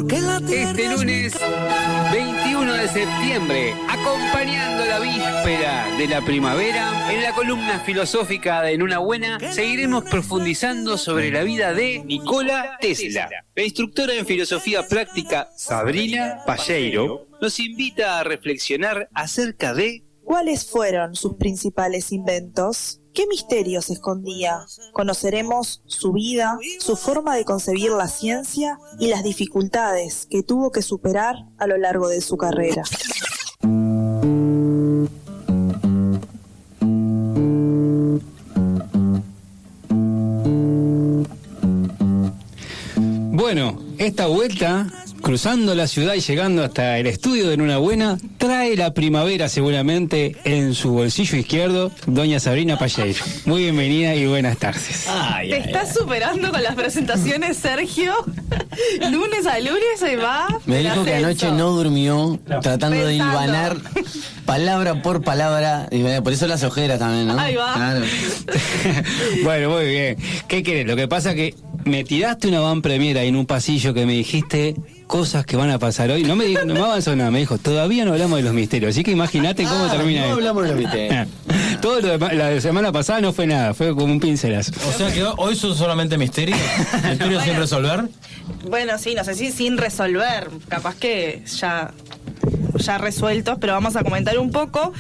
Este lunes 21 de septiembre, acompañando la víspera de la primavera, en la columna filosófica de En una buena, seguiremos profundizando sobre la vida de Nikola Tesla. La instructora en filosofía práctica Sabrina Palleiro nos invita a reflexionar acerca de ¿cuáles fueron sus principales inventos? ¿Qué misterios escondía? Conoceremos su vida, su forma de concebir la ciencia y las dificultades que tuvo que superar a lo largo de su carrera. Bueno, esta vuelta, cruzando la ciudad y llegando hasta el estudio de En una buena, trae la primavera seguramente en su bolsillo izquierdo, doña Sabrina Palleiro. Muy bienvenida y buenas tardes. Te estás superando con las presentaciones, Sergio. Lunes a lunes ahí va. Me dijo que anoche no durmió, tratando de hilvanar palabra por palabra, y por eso las ojeras también, ¿no? Ahí va. Claro. Bueno, muy bien. ¿Qué querés? Lo que pasa que me tiraste una van premier ahí en un pasillo que me dijiste cosas que van a pasar hoy. No me avanzó nada, me dijo, todavía no hablamos de los misterios, así que imagínate cómo termina no esto. hablamos de los misterios. Todo lo demás, la semana pasada no fue nada, fue como un pincelazo. O sea que hoy son solamente misterios. ¿Misterios sin resolver? Bueno, sí, no sé si sin resolver, capaz que ya resueltos, pero vamos a comentar un poco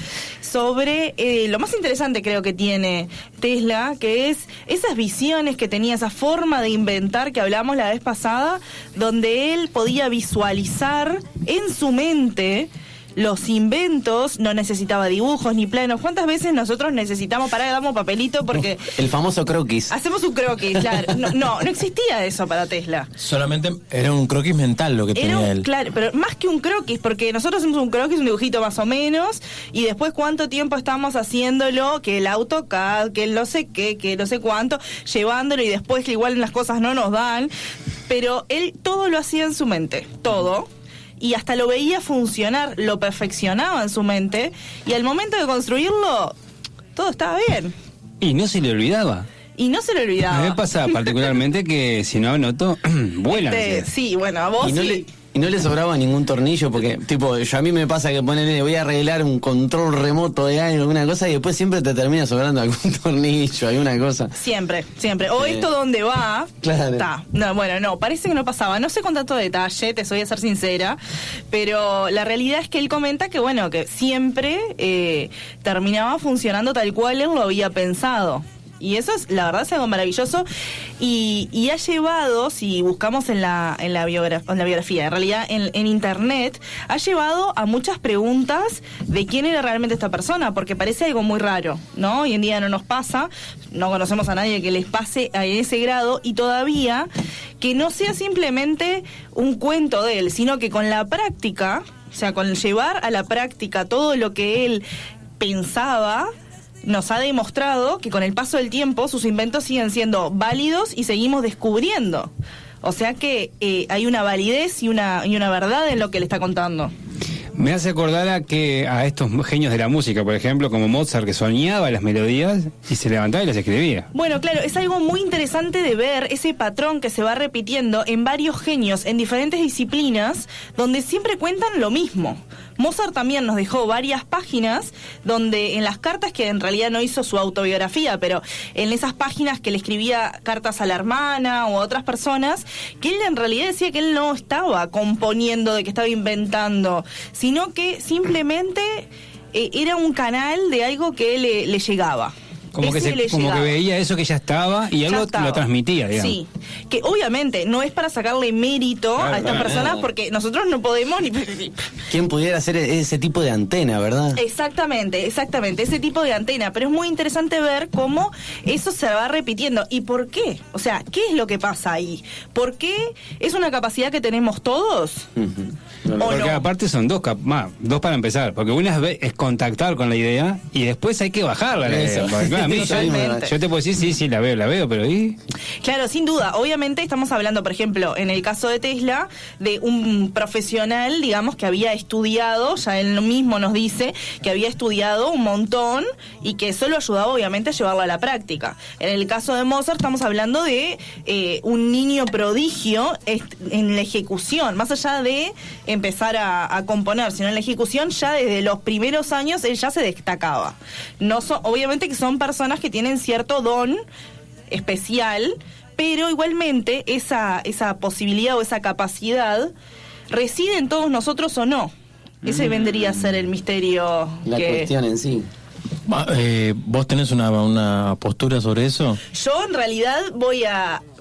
sobre lo más interesante creo que tiene Tesla, que es esas visiones que tenía, esa forma de inventar que hablamos la vez pasada, donde él podía visualizar en su mente los inventos, no necesitaba dibujos ni planos. ¿Cuántas veces nosotros necesitamos, damos papelito porque El famoso croquis. hacemos un croquis? Claro. No existía eso para Tesla. Solamente era un croquis mental lo que tenía él. Claro, pero más que un croquis, porque nosotros hacemos un croquis, un dibujito más o menos, y después cuánto tiempo estamos haciéndolo, que el AutoCAD, que el no sé qué, que no sé cuánto, llevándolo, y después que igual las cosas no nos dan, pero él todo lo hacía en su mente, todo. Y hasta lo veía funcionar, lo perfeccionaba en su mente, y al momento de construirlo, todo estaba bien. Y no se le olvidaba. Y no se le olvidaba. A mí me pasa particularmente que si no anoto, vuelan. Sí, bueno, a vos Y no le sobraba ningún tornillo, porque, a mí me pasa que voy a arreglar un control remoto de algo, alguna cosa, y después siempre te termina sobrando algún tornillo, alguna cosa. Siempre. O esto donde va. Claro. Está. No, parece que no pasaba. No sé con tanto detalle, te soy a ser sincera, pero la realidad es que él comenta que, que siempre terminaba funcionando tal cual él lo había pensado. Y eso es, la verdad, es algo maravilloso y ha llevado, si buscamos en la biografía, en realidad en internet, ha llevado a muchas preguntas de quién era realmente esta persona, porque parece algo muy raro, ¿no? Hoy en día no nos pasa, no conocemos a nadie que les pase a ese grado, y todavía que no sea simplemente un cuento de él, sino que con la práctica, o sea, con llevar a la práctica todo lo que él pensaba, nos ha demostrado que con el paso del tiempo sus inventos siguen siendo válidos y seguimos descubriendo. O sea que hay una validez y una verdad en lo que le está contando. Me hace acordar a estos genios de la música, por ejemplo, como Mozart, que soñaba las melodías y se levantaba y las escribía. Bueno, claro, es algo muy interesante de ver ese patrón que se va repitiendo en varios genios, en diferentes disciplinas, donde siempre cuentan lo mismo. Mozart también nos dejó varias páginas donde en las cartas, que en realidad no hizo su autobiografía, pero en esas páginas que le escribía cartas a la hermana o a otras personas, que él en realidad decía que él no estaba componiendo, de que estaba inventando, sino que simplemente era un canal de algo que le llegaba. Como que veía eso que ya estaba y algo lo transmitía, digamos. Sí, que obviamente no es para sacarle mérito a estas personas, porque nosotros no podemos ni... ¿Quién pudiera hacer ese tipo de antena, verdad? Exactamente, ese tipo de antena, pero es muy interesante ver cómo eso se va repitiendo. ¿Y por qué? O sea, ¿qué es lo que pasa ahí? ¿Por qué es una capacidad que tenemos todos? Porque aparte son dos para empezar, porque una es contactar con la idea y después hay que bajarla la idea. Para mí, Totalmente. yo te puedo decir, sí, la veo, pero ¿y? Claro, sin duda. Obviamente estamos hablando, por ejemplo, en el caso de Tesla, de un profesional, digamos, que había estudiado, ya él mismo nos dice, que había estudiado un montón y que eso lo ayudaba, obviamente, a llevarlo a la práctica. En el caso de Mozart estamos hablando de un niño prodigio en la ejecución, más allá de empezar a componer, sino en la ejecución ya desde los primeros años él ya se destacaba. Obviamente que son personas que tienen cierto don especial, pero igualmente esa posibilidad o esa capacidad reside en todos nosotros o no. Ese vendría a ser el misterio. La cuestión en sí. ¿Vos tenés una postura sobre eso? Yo en realidad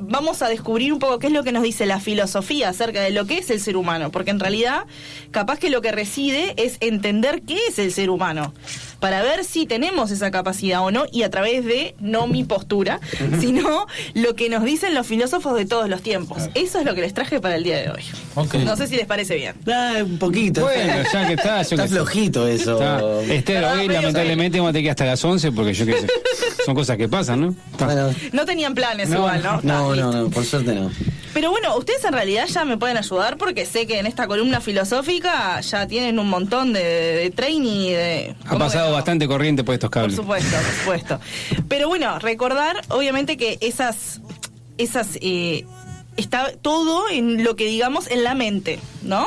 vamos a descubrir un poco qué es lo que nos dice la filosofía acerca de lo que es el ser humano, porque en realidad capaz que lo que reside es entender qué es el ser humano, para ver si tenemos esa capacidad o no, y a través de, no mi postura, sino lo que nos dicen los filósofos de todos los tiempos. Eso es lo que les traje para el día de hoy. Okay. No sé si les parece bien. Un poquito. Bueno, ya que está, Está flojito eso. Esther, hoy pero lamentablemente vamos a tener que ir hasta las 11 porque yo qué sé. Son cosas que pasan, ¿no? Bueno, No tenían planes No, igual, ¿no? no, por suerte no. Pero bueno, ustedes en realidad ya me pueden ayudar porque sé que en esta columna filosófica ya tienen un montón de training. Ha pasado bastante corriente por estos cables. Por supuesto. Pero bueno, recordar obviamente que esas está todo en lo que digamos en la mente, ¿no?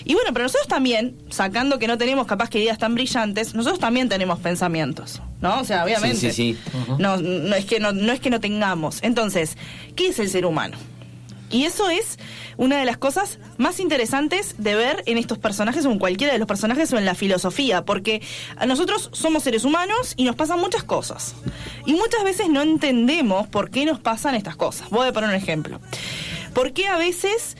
Y bueno, pero nosotros también, sacando que no tenemos capaz que ideas tan brillantes, nosotros también tenemos pensamientos, ¿no? O sea, obviamente. Sí. No es que no tengamos. Entonces, ¿qué es el ser humano? Y eso es una de las cosas más interesantes de ver en estos personajes o en cualquiera de los personajes o en la filosofía, porque nosotros somos seres humanos y nos pasan muchas cosas. Y muchas veces no entendemos por qué nos pasan estas cosas. Voy a poner un ejemplo. ¿Por qué a veces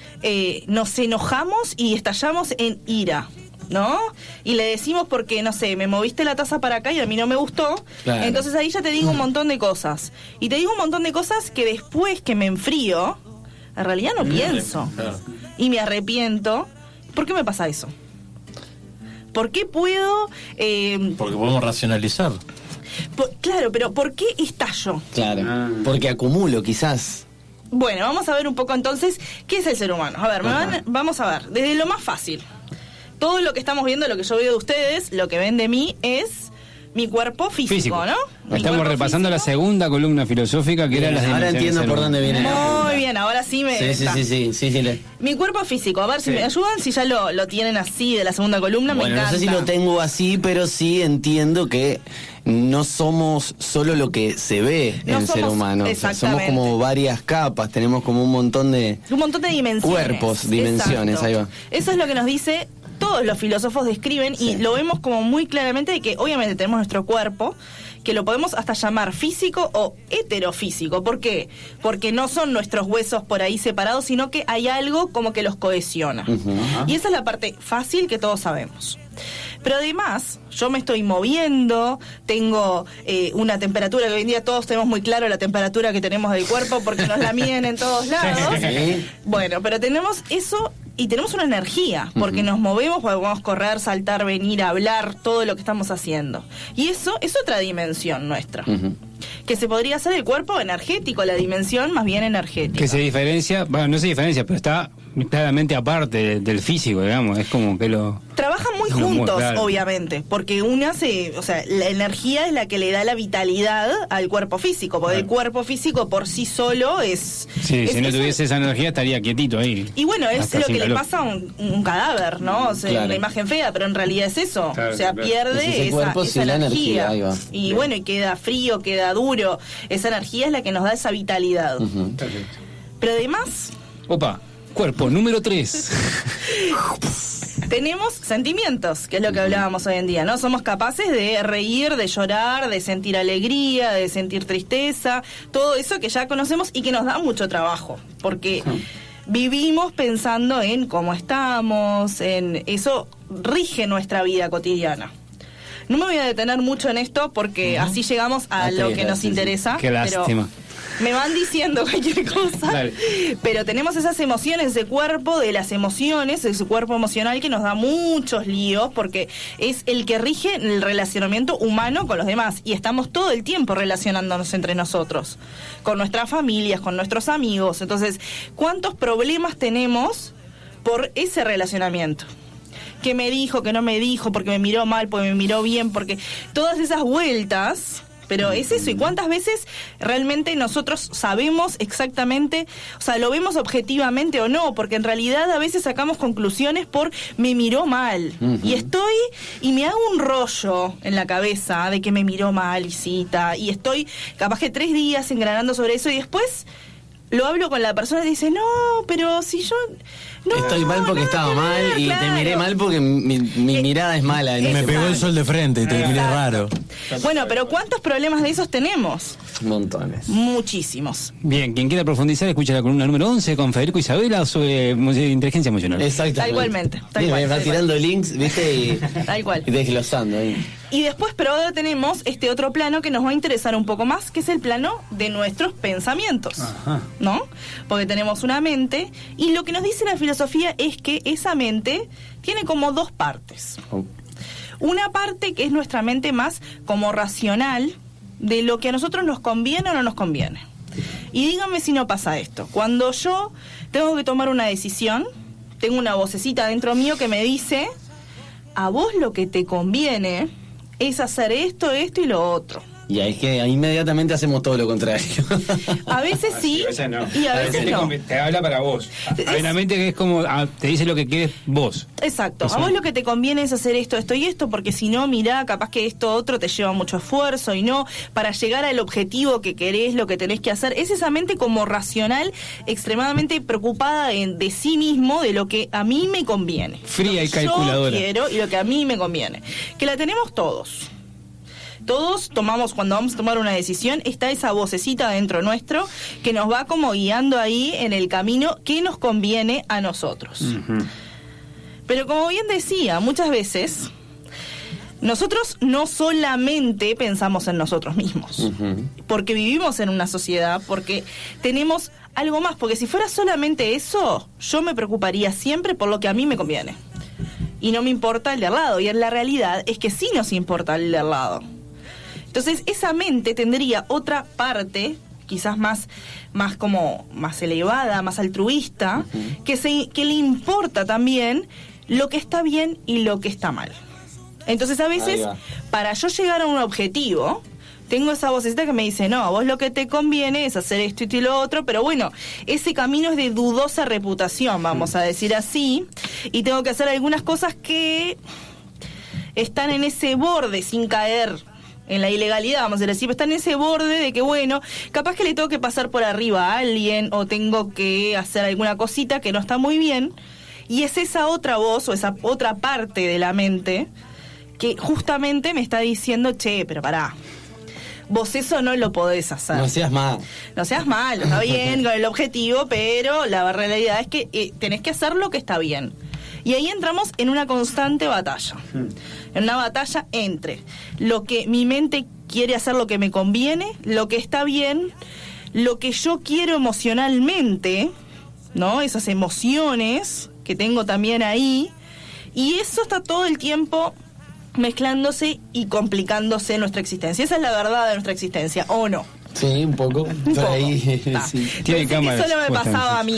nos enojamos y estallamos en ira? ¿No? Y le decimos porque, no sé, me moviste la taza para acá y a mí no me gustó. Claro. Entonces ahí ya te digo un montón de cosas. Y te digo un montón de cosas que después que me enfrío, en realidad no pienso. Claro. Y me arrepiento. ¿Por qué me pasa eso? ¿Por qué puedo...? Porque podemos racionalizar. Claro, pero ¿por qué estallo? Claro. Porque acumulo, quizás. Bueno, vamos a ver un poco entonces qué es el ser humano. A ver, vamos a ver, desde lo más fácil. Todo lo que estamos viendo, lo que yo veo de ustedes, lo que ven de mí es mi cuerpo físico, ¿no? Mi Estamos cuerpo repasando la físico. segunda columna filosófica que era las Ahora dimensiones entiendo del por mundo. dónde viene. Muy bien, ahora sí me... Sí. Mi cuerpo físico, a ver si me ayudan, si ya lo tienen así de la segunda columna, Bueno, me no encanta. sé si lo tengo así, pero sí entiendo que no somos solo lo que se ve No en ser somos- humano. O sea, somos exactamente. como varias capas, tenemos como un montón de... Un montón de dimensiones. Cuerpos, dimensiones, Exacto. ahí va. Eso es lo que nos dice, todos los filósofos describen y lo vemos como muy claramente de que obviamente tenemos nuestro cuerpo, que lo podemos hasta llamar físico o heterofísico. ¿Por qué? Porque no son nuestros huesos por ahí separados, sino que hay algo como que los cohesiona. Y esa es la parte fácil que todos sabemos. Pero además, yo me estoy moviendo, tengo una temperatura, que hoy en día todos tenemos muy claro la temperatura que tenemos del cuerpo porque nos la miden en todos lados. Sí. Bueno, pero tenemos eso y tenemos una energía, porque nos movemos, podemos correr, saltar, venir, hablar, todo lo que estamos haciendo. Y eso es otra dimensión nuestra. Que se podría hacer el cuerpo energético, la dimensión más bien energética. Que se diferencia, bueno, no se diferencia, pero está claramente aparte del físico, digamos. Es como que lo... Trabajan muy Lo mu- juntos, claro. obviamente, porque o sea, la energía es la que le da la vitalidad al cuerpo físico, porque el cuerpo físico por sí solo es... Sí, es- si no es- tuviese esa energía estaría quietito ahí. Y bueno, es Hasta lo sin que le calor. pasa a un cadáver, ¿no? O sea, Claro. una imagen fea, pero en realidad es eso. Claro, o sea, claro. pierde Es ese esa, cuerpo esa sin la energía. energía, ahí va. Y Bien. bueno, y queda frío, queda duro. Esa energía es la que nos da esa vitalidad. Pero además... Opa, cuerpo número 3. Tenemos sentimientos, que es lo que hablábamos hoy en día, ¿no? Somos capaces de reír, de llorar, de sentir alegría, de sentir tristeza, todo eso que ya conocemos y que nos da mucho trabajo, porque vivimos pensando en cómo estamos, en eso rige nuestra vida cotidiana. No me voy a detener mucho en esto porque así llegamos a lo que nos interesa. Qué pero lástima. me van diciendo cualquier cosa. Dale. Pero tenemos esas emociones, ese cuerpo de las emociones, ese cuerpo emocional que nos da muchos líos porque es el que rige el relacionamiento humano con los demás. Y estamos todo el tiempo relacionándonos entre nosotros, con nuestras familias, con nuestros amigos. Entonces, ¿cuántos problemas tenemos por ese relacionamiento? ¿Qué me dijo, qué no me dijo, porque me miró mal, porque me miró bien, porque todas esas vueltas? Pero es eso, ¿y cuántas veces realmente nosotros sabemos exactamente, o sea, lo vemos objetivamente o no? Porque en realidad a veces sacamos conclusiones por me miró mal. Y me hago un rollo en la cabeza de que me miró mal, Isita, y estoy capaz que 3 días engranando sobre eso y después lo hablo con la persona y dice, no, pero si yo... No, estoy mal porque estaba mal y claro. te miré mal porque mi mirada es mala. Me Exacto. pegó el sol de frente y te miré raro. Bueno, pero ¿cuántos problemas de esos tenemos? Montones. Muchísimos. Bien, quien quiera profundizar, escucha la columna número 11 con Federico Isabela sobre inteligencia emocional. Exactamente. Igualmente, tal Mira, cual, me va tal tirando links, ¿viste? Y Tal cual. desglosando ahí. Y después, pero ahora tenemos este otro plano que nos va a interesar un poco más, que es el plano de nuestros pensamientos, ¿no? Porque tenemos una mente y lo que nos dice la filosofía es que esa mente tiene como 2 partes. Una parte que es nuestra mente más como racional, de lo que a nosotros nos conviene o no nos conviene. Y díganme si no pasa esto. Cuando yo tengo que tomar una decisión, tengo una vocecita dentro mío que me dice, a vos lo que te conviene es hacer esto, esto y lo otro. Y ahí es que inmediatamente hacemos todo lo contrario. A veces sí, y a veces no. Te habla para vos. Hay una mente que es como, te dice lo que querés vos. Exacto, Eso. a vos lo que te conviene es hacer esto, esto y esto, porque si no, mirá, capaz que esto otro te lleva mucho esfuerzo y no, para llegar al objetivo que querés, lo que tenés que hacer, es esa mente como racional, extremadamente preocupada de sí mismo, de lo que a mí me conviene. Fría y Lo que calculadora. yo quiero y lo que a mí me conviene. Que la tenemos todos. Todos tomamos, cuando vamos a tomar una decisión, está esa vocecita dentro nuestro que nos va como guiando ahí en el camino que nos conviene a nosotros. Pero como bien decía, muchas veces nosotros no solamente pensamos en nosotros mismos, porque vivimos en una sociedad, porque tenemos algo más, porque si fuera solamente eso, yo me preocuparía siempre por lo que a mí me conviene. Y no me importa el de al lado, y en la realidad es que sí nos importa el de al lado. Entonces esa mente tendría otra parte, quizás más elevada, más altruista, que le importa también lo que está bien y lo que está mal. Entonces a veces, para yo llegar a un objetivo, tengo esa vocecita que me dice, no, a vos lo que te conviene es hacer esto y lo otro, pero bueno, ese camino es de dudosa reputación, vamos a decir así, y tengo que hacer algunas cosas que están en ese borde sin caer en la ilegalidad, vamos a decir, están en ese borde de que, bueno, capaz que le tengo que pasar por arriba a alguien o tengo que hacer alguna cosita que no está muy bien, y es esa otra voz o esa otra parte de la mente que justamente me está diciendo, che, pero pará, vos eso no lo podés hacer. No seas mal. No seas malo, está bien con el objetivo, pero la realidad es que tenés que hacer lo que está bien. Y ahí entramos en una constante batalla. En una batalla entre lo que mi mente quiere hacer, lo que me conviene, lo que está bien, lo que yo quiero emocionalmente, ¿no? Esas emociones que tengo también ahí. Y eso está todo el tiempo mezclándose y complicándose nuestra existencia. Esa es la verdad de nuestra existencia, ¿o no? Sí, un poco. Un poco. Ahí, Ta. sí. Tiene Pensé cámaras, que solo me pasaba a mí.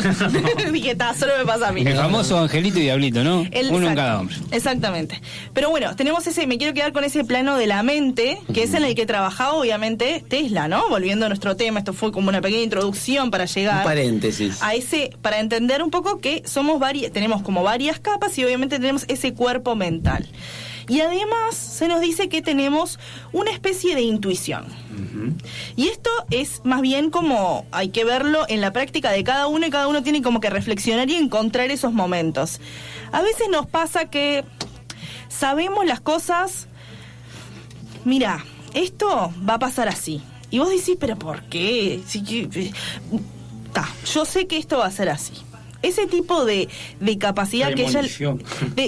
Dije, solo me pasa a mí. El famoso angelito y diablito, ¿no? Uno en Exacto, cada hombre. Exactamente. Pero bueno, tenemos me quiero quedar con ese plano de la mente, que es en el que trabajaba obviamente Tesla, ¿no? Volviendo a nuestro tema, esto fue como una pequeña introducción para llegar Un paréntesis. a para entender un poco que tenemos como varias capas y obviamente tenemos ese cuerpo mental. Y además se nos dice que tenemos una especie de intuición. Y esto es más bien como hay que verlo en la práctica de cada uno y cada uno tiene como que reflexionar y encontrar esos momentos. A veces nos pasa que sabemos las cosas, mira, esto va a pasar así. Y vos decís, pero ¿por qué? Yo sé que esto va a ser así. ese tipo de capacidad que ella...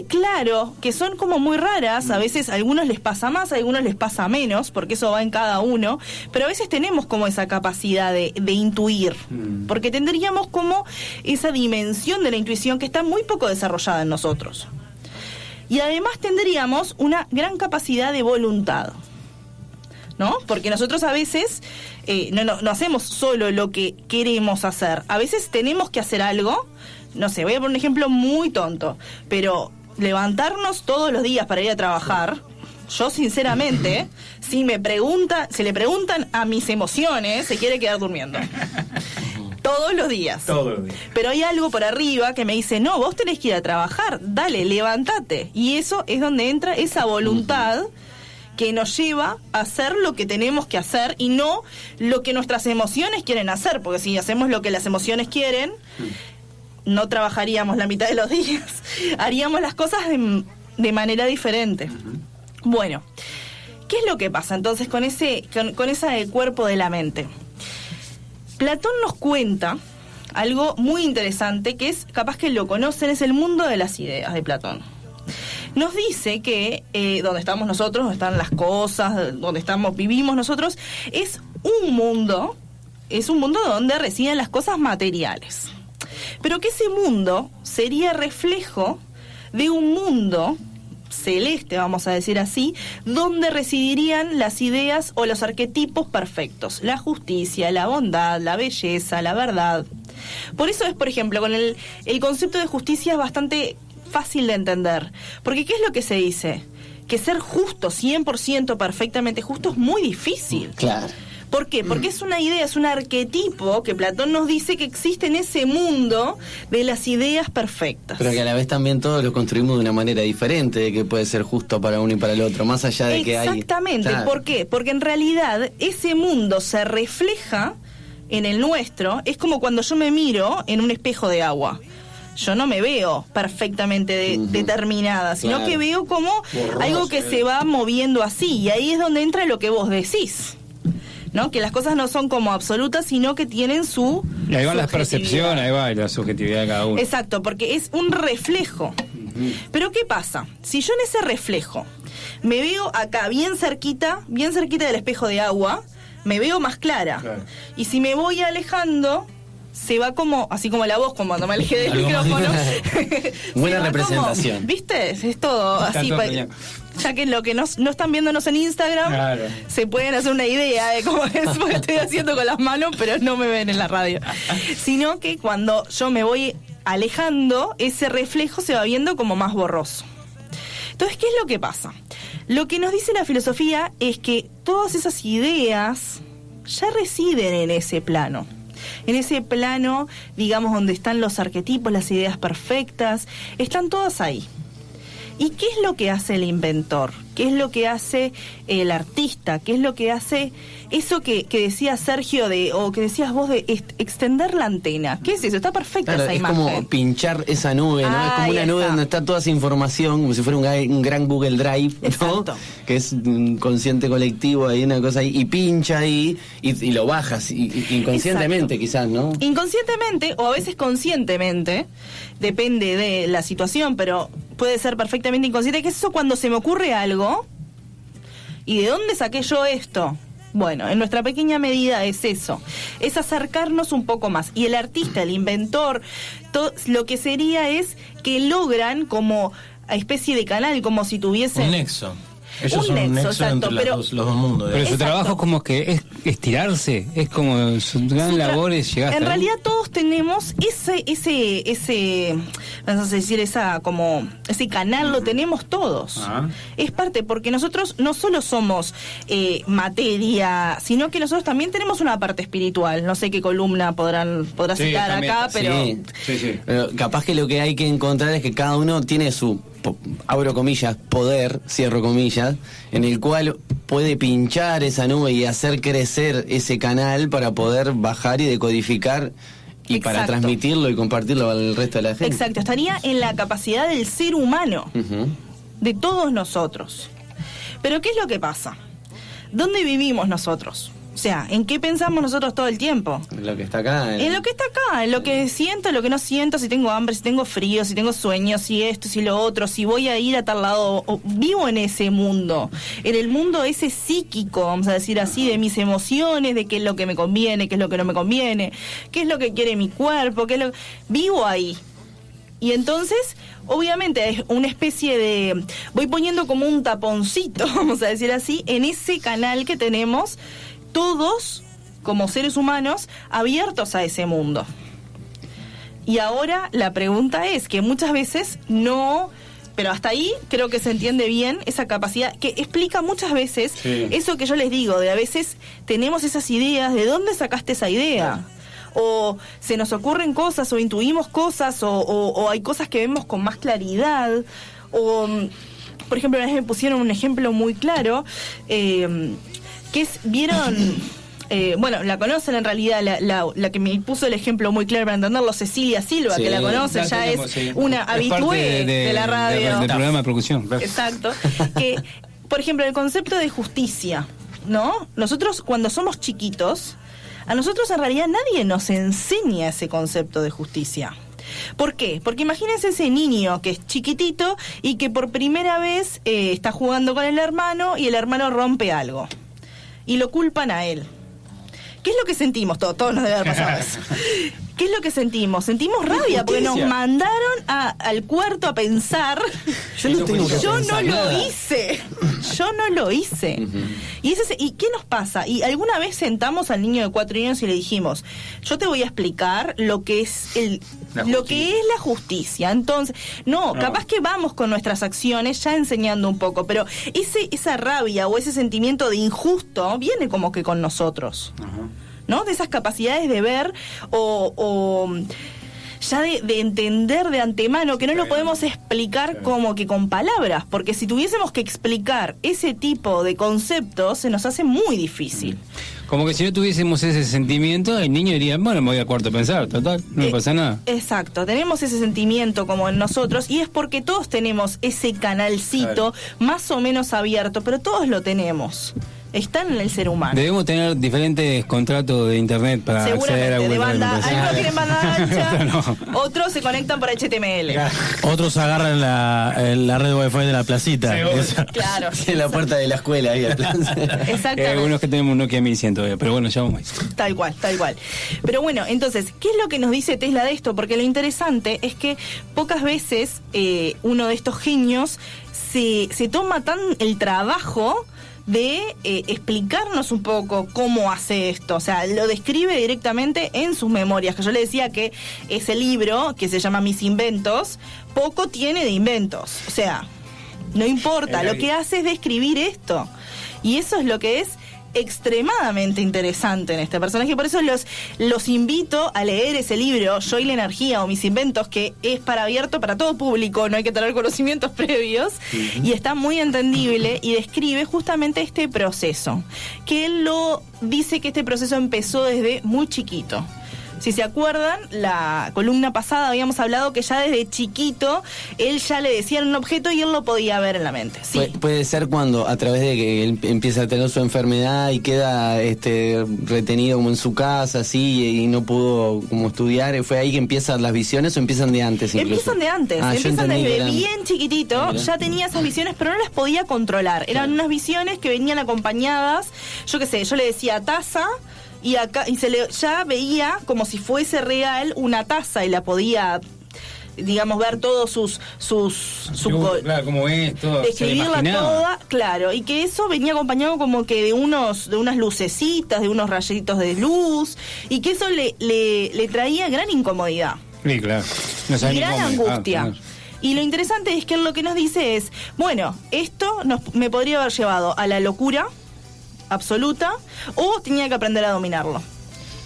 Claro, que son como muy raras, a veces a algunos les pasa más, a algunos les pasa menos, porque eso va en cada uno, pero a veces tenemos como esa capacidad de intuir, porque tendríamos como esa dimensión de la intuición que está muy poco desarrollada en nosotros. Y además tendríamos una gran capacidad de voluntad, ¿no? Porque nosotros a veces no hacemos solo lo que queremos hacer. A veces tenemos que hacer algo, no sé, voy a poner un ejemplo muy tonto, pero levantarnos todos los días para ir a trabajar, yo sinceramente, si le preguntan a mis emociones, se quiere quedar durmiendo. Todos los días. Pero hay algo por arriba que me dice, no, vos tenés que ir a trabajar, dale, levántate. Y eso es donde entra esa voluntad que nos lleva a hacer lo que tenemos que hacer y no lo que nuestras emociones quieren hacer, porque si hacemos lo que las emociones quieren, no trabajaríamos la mitad de los días, haríamos las cosas de manera diferente. Bueno, ¿qué es lo que pasa entonces con ese cuerpo de la mente? Platón nos cuenta algo muy interesante que es, capaz que lo conocen, es el mundo de las ideas de Platón. Nos dice que donde estamos nosotros, donde están las cosas, donde vivimos nosotros, es un mundo donde residen las cosas materiales. Pero que ese mundo sería reflejo de un mundo celeste, vamos a decir así, donde residirían las ideas o los arquetipos perfectos, la justicia, la bondad, la belleza, la verdad. Por eso es, por ejemplo, con el concepto de justicia es bastante fácil de entender, porque ¿qué es lo que se dice? Que ser justo, 100% perfectamente justo, es muy difícil. Claro. ¿Por qué? Porque es una idea, es un arquetipo que Platón nos dice que existe en ese mundo de las ideas perfectas. Pero que a la vez también todos lo construimos de una manera diferente, de que puede ser justo para uno y para el otro, más allá de que hay... Exactamente, Claro. ¿por qué? Porque en realidad ese mundo se refleja en el nuestro, es como cuando yo me miro en un espejo de agua. Yo no me veo perfectamente determinada, sino Claro. que veo como algo que se va moviendo así, y ahí es donde entra lo que vos decís, ¿no? Que las cosas no son como absolutas, sino que tienen su Y ahí van las subjetividad. percepciones, ahí va la subjetividad de cada uno. Exacto, porque es un reflejo. Pero ¿qué pasa? Si yo en ese reflejo me veo acá bien cerquita del espejo de agua, me veo más clara. Claro. Y si me voy alejando, se va como, así como la voz, como cuando me alejé del Algo más micrófono. Buena se va representación. como, ¿viste? Es todo Está así. todo genial. Ya que lo que no están viéndonos en Instagram, Claro. se pueden hacer una idea de cómo es lo que estoy haciendo con las manos, pero no me ven en la radio. Sino que cuando yo me voy alejando, ese reflejo se va viendo como más borroso. Entonces, ¿qué es lo que pasa? Lo que nos dice la filosofía es que todas esas ideas ya residen en ese plano. En ese plano, digamos, donde están los arquetipos, las ideas perfectas, están todas ahí. ¿Y qué es lo que hace el inventor? ¿Qué es lo que hace el artista? ¿Qué es lo que hace eso que decía Sergio o que decías vos de extender la antena? ¿Qué es eso? Está perfecta Claro, esa es imagen. como pinchar esa nube, ¿no? Es como Ahí una nube está. donde está toda esa información, como si fuera un gran Google Drive, ¿no? Exacto. Que es un consciente colectivo, hay una cosa ahí, y pincha ahí, y lo bajas, inconscientemente Exacto. quizás, ¿no? Inconscientemente o a veces conscientemente, depende de la situación, pero puede ser perfectamente inconsciente. ¿Qué es eso cuando se me ocurre algo? ¿Y de dónde saqué yo esto? Bueno, en nuestra pequeña medida es eso, es acercarnos un poco más. Y el artista, el inventor, lo que sería es que logran como especie de canal, como si tuviesen... Un nexo. Ellos Un son un nexo, nexo exacto, entre pero- los dos mundos. Pero su Exacto. trabajo es como que es estirarse, es como su gran labor es llegar hasta En ahí. realidad todos tenemos ese vamos a decir, ese canal lo tenemos todos. Ah. Es parte, porque nosotros no solo somos materia, sino que nosotros también tenemos una parte espiritual. No sé qué columna podrá Sí, citar también, acá, pero... Sí. Pero capaz que lo que hay que encontrar es que cada uno tiene su, abro comillas, poder, cierro comillas, en el cual puede pinchar esa nube y hacer crecer ese canal para poder bajar y decodificar y para Exacto. transmitirlo y compartirlo al resto de la gente. Exacto, estaría en la capacidad del ser humano, Ujú. de todos nosotros. Pero ¿qué es lo que pasa? ¿Dónde vivimos nosotros? O sea, ¿en qué pensamos nosotros todo el tiempo? Lo que está acá. En lo que está acá, en lo que siento, en lo que no siento, si tengo hambre, si tengo frío, si tengo sueños, si esto, si lo otro, si voy a ir a tal lado. Vivo en ese mundo, en el mundo ese psíquico, vamos a decir así, de mis emociones, de qué es lo que me conviene, qué es lo que no me conviene, qué es lo que quiere mi cuerpo, vivo ahí. Y entonces, obviamente, es una especie de... Voy poniendo como un taponcito, vamos a decir así, en ese canal que tenemos todos, como seres humanos, abiertos a ese mundo. Y ahora la pregunta es que muchas veces no... Pero hasta ahí creo que se entiende bien esa capacidad, que explica muchas veces eso que yo les digo, de a veces tenemos esas ideas, ¿de dónde sacaste esa idea? O se nos ocurren cosas, o intuimos cosas, o hay cosas que vemos con más claridad, o, por ejemplo, una vez me pusieron un ejemplo muy claro, que es, ¿vieron? Bueno, la conocen en realidad, la que me puso el ejemplo muy claro para entenderlo, Cecilia Silva, que la conocen, ya tenemos, es una habitué de la radio. Del programa de producción. Claro. Exacto. Que, por ejemplo, el concepto de justicia, ¿no? Nosotros, cuando somos chiquitos, a nosotros en realidad nadie nos enseña ese concepto de justicia. ¿Por qué? Porque imagínense ese niño que es chiquitito y que por primera vez está jugando con el hermano y el hermano rompe algo. Y lo culpan a él. ¿Qué es lo que sentimos? Todos nos debe haber pasado eso. ¿Qué es lo que sentimos? Sentimos rabia porque nos mandaron al cuarto a pensar. Yo no tengo que Yo pensar no nada. lo hice. Yo no lo hice. ¿Y qué nos pasa? Y alguna vez sentamos al niño de 4 años y le dijimos, yo te voy a explicar lo que es la justicia. Entonces, capaz que vamos con nuestras acciones ya enseñando un poco, pero esa rabia o ese sentimiento de injusto viene como que con nosotros. ¿No? De esas capacidades de ver o ya de entender de antemano, que no lo podemos explicar como que con palabras, porque si tuviésemos que explicar ese tipo de conceptos se nos hace muy difícil. Como que si no tuviésemos ese sentimiento, el niño diría, bueno, me voy al cuarto a pensar, total, no me pasa nada. Exacto, tenemos ese sentimiento como en nosotros y es porque todos tenemos ese canalcito más o menos abierto, pero todos lo tenemos. Están en el ser humano. Debemos tener diferentes contratos de internet para acceder a Seguramente, de Google banda. Drive, Algunos tienen banda ancha, no. otros se conectan por HTML. Otros agarran la red wifi de la placita. Esa. Claro. En la puerta de la escuela ahí al plan. Hay Exactamente. algunos que tenemos un Nokia 1100 todavía, pero bueno, ya vamos ahí. Tal cual. Pero bueno, entonces, ¿qué es lo que nos dice Tesla de esto? Porque lo interesante es que pocas veces uno de estos genios se toma tan el trabajo de explicarnos un poco cómo hace esto. O sea, lo describe directamente en sus memorias, que yo le decía que ese libro, que se llama Mis Inventos, poco tiene de inventos. O sea, no importa, lo que hace es describir esto. Y eso es lo que es extremadamente interesante en este personaje. Por eso los invito a leer ese libro, Yo y la Energía o Mis Inventos, que es abierto para todo público, no hay que tener conocimientos previos, y está muy entendible y describe justamente este proceso, que él lo dice que este proceso empezó desde muy chiquito. Si se acuerdan, la columna pasada habíamos hablado que ya desde chiquito él ya le decían un objeto y él lo podía ver en la mente. Sí. Puede ser cuando a través de que él empieza a tener su enfermedad y queda retenido como en su casa así y no pudo como estudiar, fue ahí que empiezan las visiones o empiezan de antes incluso. Empiezan de antes, yo empiezan entendí que desde eran- bien chiquitito, ya tenía esas visiones, pero no las podía controlar. Eran unas visiones que venían acompañadas, yo qué sé, yo le decía taza, y acá ya veía como si fuese real una taza y la podía, digamos, ver todos sus Claro, como es, todo. describirla toda, claro, y que eso venía acompañado como que de unas lucecitas, de unos rayitos de luz, y que eso le traía gran incomodidad. Sí, claro. No sabe Y ni gran cómo. angustia. Claro. Y lo interesante es que él lo que nos dice es, bueno, esto me podría haber llevado a la locura absoluta o tenía que aprender a dominarlo.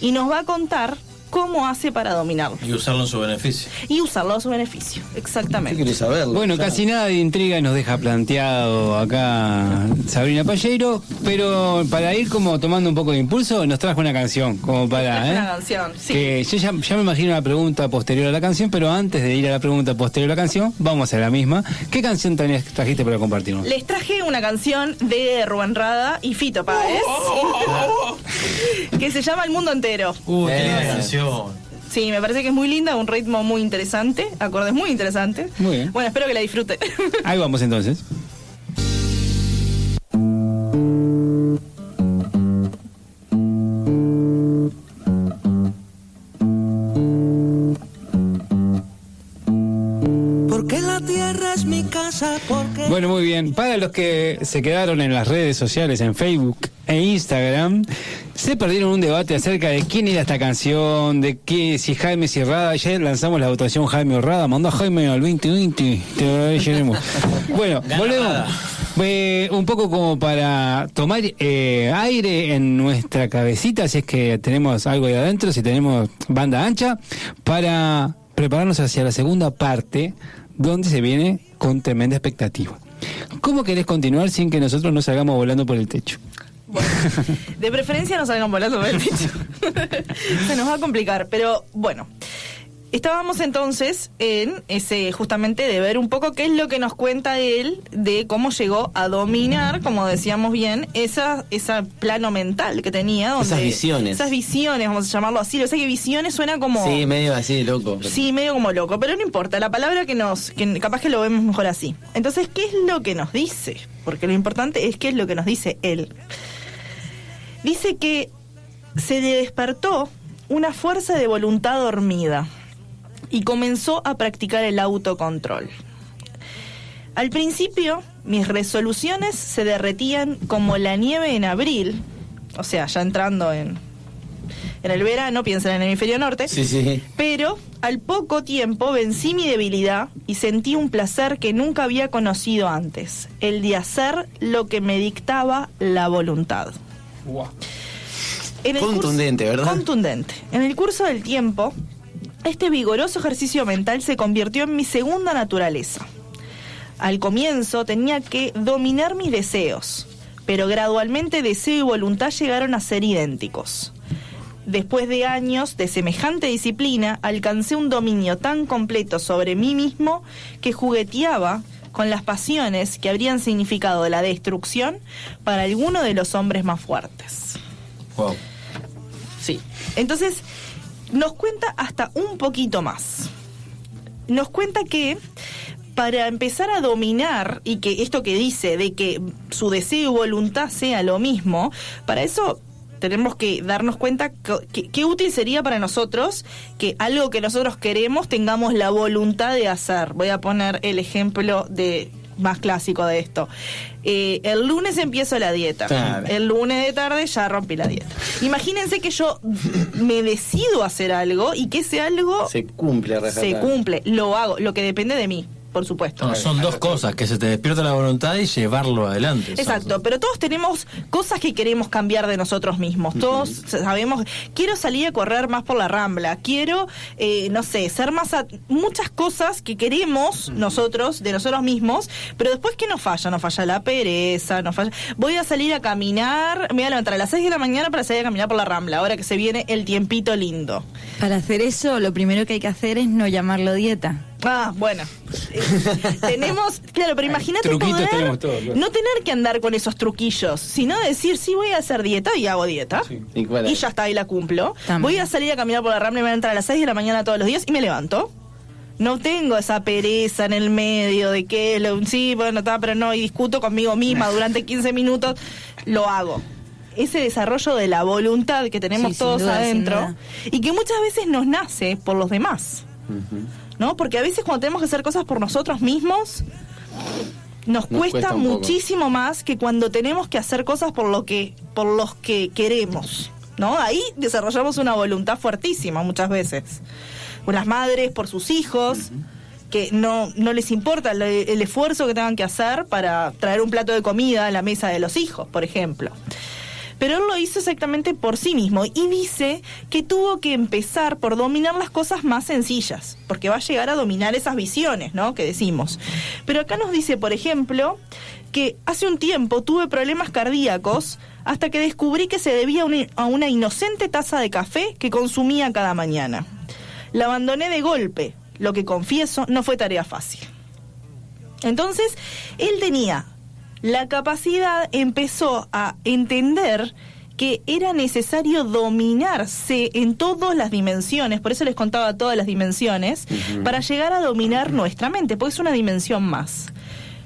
Y nos va a contar cómo hace para dominarlo. Y usarlo en su beneficio. Y usarlo a su beneficio, ¿Qué exactamente. querés saberlo? Bueno, Ya. casi nada de intriga nos deja planteado acá Sabrina Palleiro, pero para ir como tomando un poco de impulso, nos trajo una canción, como para... Una canción, sí. Que yo ya me imagino una pregunta posterior a la canción, pero antes de ir a la pregunta posterior a la canción, vamos a la misma. ¿Qué canción trajiste para compartirnos? Les traje una canción de Rubén Rada y Fito Páez, que se llama El Mundo Entero. Qué linda canción. Sí, me parece que es muy linda, un ritmo muy interesante, acordes muy interesantes. Muy bien. Bueno, espero que la disfruten. Ahí vamos entonces. Porque la tierra es mi casa, porque... Bueno, muy bien. Para los que se quedaron en las redes sociales, en Facebook e Instagram, se perdieron un debate acerca de quién era esta canción, de que si Jaime, si Rada. Ya lanzamos la votación Jaime o Rada. Mandó a Jaime al 2020. Te lo agradeceremos. Bueno, volvemos. Un poco como para tomar aire en nuestra cabecita, si es que tenemos algo ahí adentro, si tenemos banda ancha, para prepararnos hacia la segunda parte, donde se viene con tremenda expectativa. ¿Cómo querés continuar sin que nosotros nos salgamos volando por el techo? Bueno, de preferencia no salgan volando por el techo. Se nos va a complicar, pero bueno. Estábamos entonces en ese, justamente, de ver un poco qué es lo que nos cuenta él de cómo llegó a dominar, como decíamos bien, ese plano mental que tenía. Donde, esas visiones. Esas visiones, vamos a llamarlo así. O sea que visiones suena como... Sí, medio así, loco. Sí, medio como loco, pero no importa, la palabra que capaz que lo vemos mejor así. Entonces, ¿qué es lo que nos dice? Porque lo importante es qué es lo que nos dice él. Dice que se le despertó una fuerza de voluntad dormida y comenzó a practicar el autocontrol. Al principio, mis resoluciones se derretían como la nieve en abril, o sea, ya entrando en el verano, piensen en el hemisferio norte, Sí. pero al poco tiempo vencí mi debilidad y sentí un placer que nunca había conocido antes, el de hacer lo que me dictaba la voluntad. Contundente, ¿verdad? Contundente. En el curso del tiempo, este vigoroso ejercicio mental se convirtió en mi segunda naturaleza. Al comienzo tenía que dominar mis deseos, pero gradualmente deseo y voluntad llegaron a ser idénticos. Después de años de semejante disciplina, alcancé un dominio tan completo sobre mí mismo que jugueteaba con las pasiones que habrían significado la destrucción para alguno de los hombres más fuertes. Wow. Sí. Entonces, nos cuenta hasta un poquito más. Nos cuenta que para empezar a dominar, y que esto que dice de que su deseo y voluntad sea lo mismo, para eso tenemos que darnos cuenta qué útil sería para nosotros que algo que nosotros queremos tengamos la voluntad de hacer. Voy a poner el ejemplo más clásico de esto. El lunes empiezo la dieta. Claro. El lunes de tarde ya rompí la dieta. Imagínense que yo me decido a hacer algo y que ese algo Se cumple, se cumple, lo hago, lo que depende de mí, por supuesto. No, son dos cosas, que se te despierta la voluntad y llevarlo adelante. Exacto, pero todos tenemos cosas que queremos cambiar de nosotros mismos. Todos sabemos, quiero salir a correr más por la Rambla, quiero, no sé, ser más... muchas cosas que queremos nosotros, de nosotros mismos, pero después, ¿qué nos falla? Nos falla la pereza, nos falla... Voy a salir a caminar, me voy a levantar a las 6 de la mañana para salir a caminar por la Rambla, ahora que se viene el tiempito lindo. Para hacer eso, lo primero que hay que hacer es no llamarlo dieta. Ah, bueno. Tenemos, claro, pero imagínate Truquitos poder tenemos todos, claro. no tener que andar con esos truquillos, sino decir, sí, voy a hacer dieta y hago dieta. Sí. Y ya está, y la cumplo. También. Voy a salir a caminar por la Rambla y me voy a entrar a las 6 de la mañana todos los días y me levanto. No tengo esa pereza en el medio de que, sí, bueno, está, pero no, y discuto conmigo misma durante 15 minutos. Lo hago. Ese desarrollo de la voluntad que tenemos Sí, sin todos duda, sin adentro duda. y que muchas veces nos nace por los demás. ¿No? Porque a veces cuando tenemos que hacer cosas por nosotros mismos, nos cuesta un poco. muchísimo más que cuando tenemos que hacer cosas por los que queremos, ¿no? Ahí desarrollamos una voluntad fuertísima muchas veces. Por las madres, por sus hijos, que no les importa el esfuerzo que tengan que hacer para traer un plato de comida a la mesa de los hijos, por ejemplo. Pero él lo hizo exactamente por sí mismo y dice que tuvo que empezar por dominar las cosas más sencillas, porque va a llegar a dominar esas visiones, ¿no?, que decimos. Pero acá nos dice, por ejemplo, que hace un tiempo tuve problemas cardíacos hasta que descubrí que se debía a una inocente taza de café que consumía cada mañana. La abandoné de golpe, lo que confieso no fue tarea fácil. Entonces, él tenía la capacidad, empezó a entender que era necesario dominarse en todas las dimensiones, por eso les contaba todas las dimensiones, para llegar a dominar nuestra mente, porque es una dimensión más.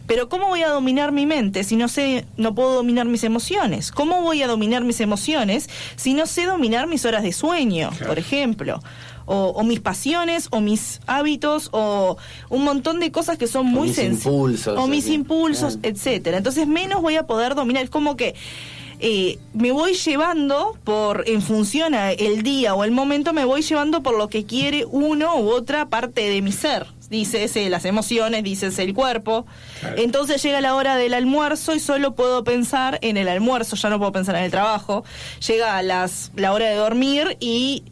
Pero ¿cómo voy a dominar mi mente si no puedo dominar mis emociones? ¿Cómo voy a dominar mis emociones si no sé dominar mis horas de sueño, por ejemplo? O mis pasiones, o mis hábitos, o un montón de cosas que son muy sencillas. O mis impulsos, etcétera. Entonces menos voy a poder dominar. Es como que me voy llevando en función al día o el momento, me voy llevando por lo que quiere uno u otra parte de mi ser. Dícese las emociones, dícese el cuerpo. Claro. Entonces llega la hora del almuerzo y solo puedo pensar en el almuerzo, ya no puedo pensar en el trabajo. Llega la hora de dormir y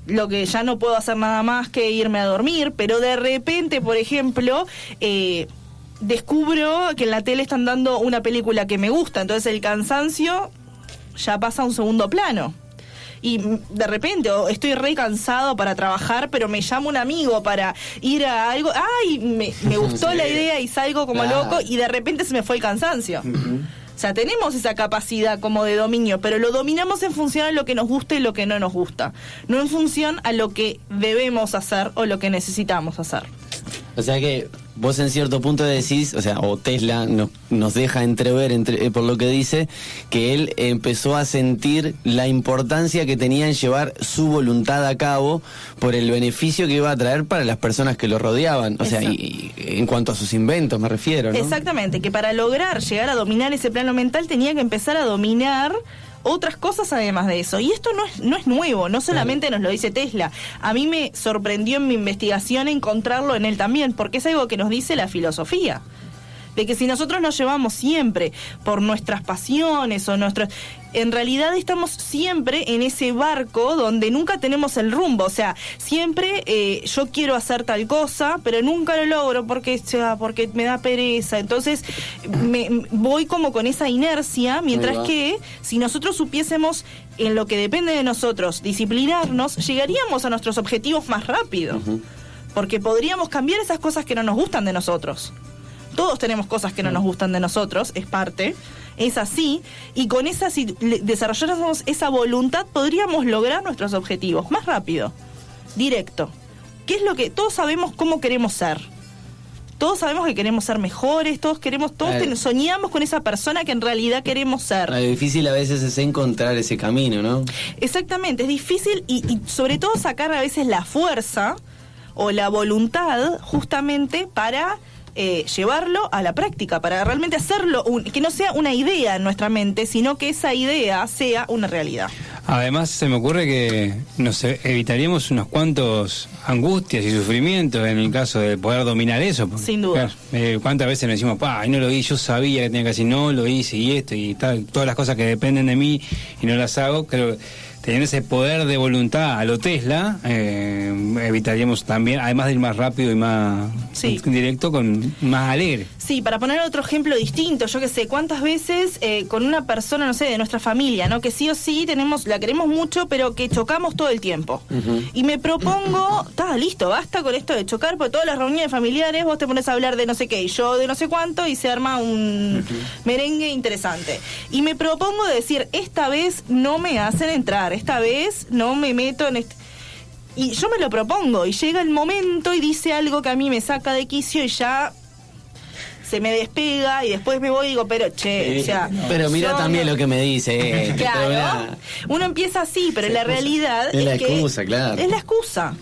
lo que ya no puedo hacer nada más que irme a dormir, pero de repente, por ejemplo, descubro que en la tele están dando una película que me gusta, entonces el cansancio ya pasa a un segundo plano. Y de repente estoy re cansado para trabajar, pero me llama un amigo para ir a algo, ¡ay! Me gustó la idea y salgo como loco y de repente se me fue el cansancio. O sea, tenemos esa capacidad como de dominio, pero lo dominamos en función a lo que nos gusta y lo que no nos gusta, no en función a lo que debemos hacer o lo que necesitamos hacer. O sea que vos en cierto punto decís, o Tesla nos deja entrever, por lo que dice, que él empezó a sentir la importancia que tenía en llevar su voluntad a cabo por el beneficio que iba a traer para las personas que lo rodeaban. O sea, y en cuanto a sus inventos me refiero, ¿no? Exactamente, que para lograr llegar a dominar ese plano mental tenía que empezar a dominar otras cosas además de eso. Y esto no es nuevo, no solamente nos lo dice Tesla. A mí me sorprendió en mi investigación encontrarlo en él también, porque es algo que nos dice la filosofía. De que si nosotros nos llevamos siempre por nuestras pasiones o en realidad estamos siempre en ese barco donde nunca tenemos el rumbo. O sea, siempre yo quiero hacer tal cosa, pero nunca lo logro porque me da pereza. Entonces voy como con esa inercia, mientras que si nosotros supiésemos en lo que depende de nosotros disciplinarnos, llegaríamos a nuestros objetivos más rápido. Porque podríamos cambiar esas cosas que no nos gustan de nosotros. Todos tenemos cosas que no nos gustan de nosotros, es parte, es así, y con esa, si desarrolláramos esa voluntad, podríamos lograr nuestros objetivos más rápido, directo. ¿Qué es lo que todos sabemos cómo queremos ser? Todos sabemos que queremos ser mejores, todos soñamos con esa persona que en realidad queremos ser. Lo difícil a veces es encontrar ese camino, ¿no? Exactamente, es difícil y sobre todo sacar a veces la fuerza o la voluntad justamente para llevarlo a la práctica, para realmente hacerlo, que no sea una idea en nuestra mente, sino que esa idea sea una realidad. Además, se me ocurre que nos evitaríamos unos cuantos angustias y sufrimientos en el caso de poder dominar eso. Sin duda. Claro, ¿cuántas veces nos decimos, no lo hice, yo sabía que tenía que hacer, no lo hice y esto y tal, todas las cosas que dependen de mí y no las hago? Creo que teniendo ese poder de voluntad a lo Tesla, evitaríamos también, además de ir más rápido y más directo, más alegre. Sí, para poner otro ejemplo distinto, yo qué sé, cuántas veces con una persona, no sé, de nuestra familia, ¿no? Que sí o sí la queremos mucho, pero que chocamos todo el tiempo. Y me propongo, listo, basta con esto de chocar, porque todas las reuniones familiares vos te pones a hablar de no sé qué y yo de no sé cuánto y se arma un merengue interesante. Y me propongo decir, esta vez no me hacen entrar, esta vez no me meto en y yo me lo propongo y llega el momento y dice algo que a mí me saca de quicio y ya se me despega y después me voy y digo, pero pero mira también lo que me dice. Claro, uno empieza así, pero la realidad es la excusa, claro. Es la excusa.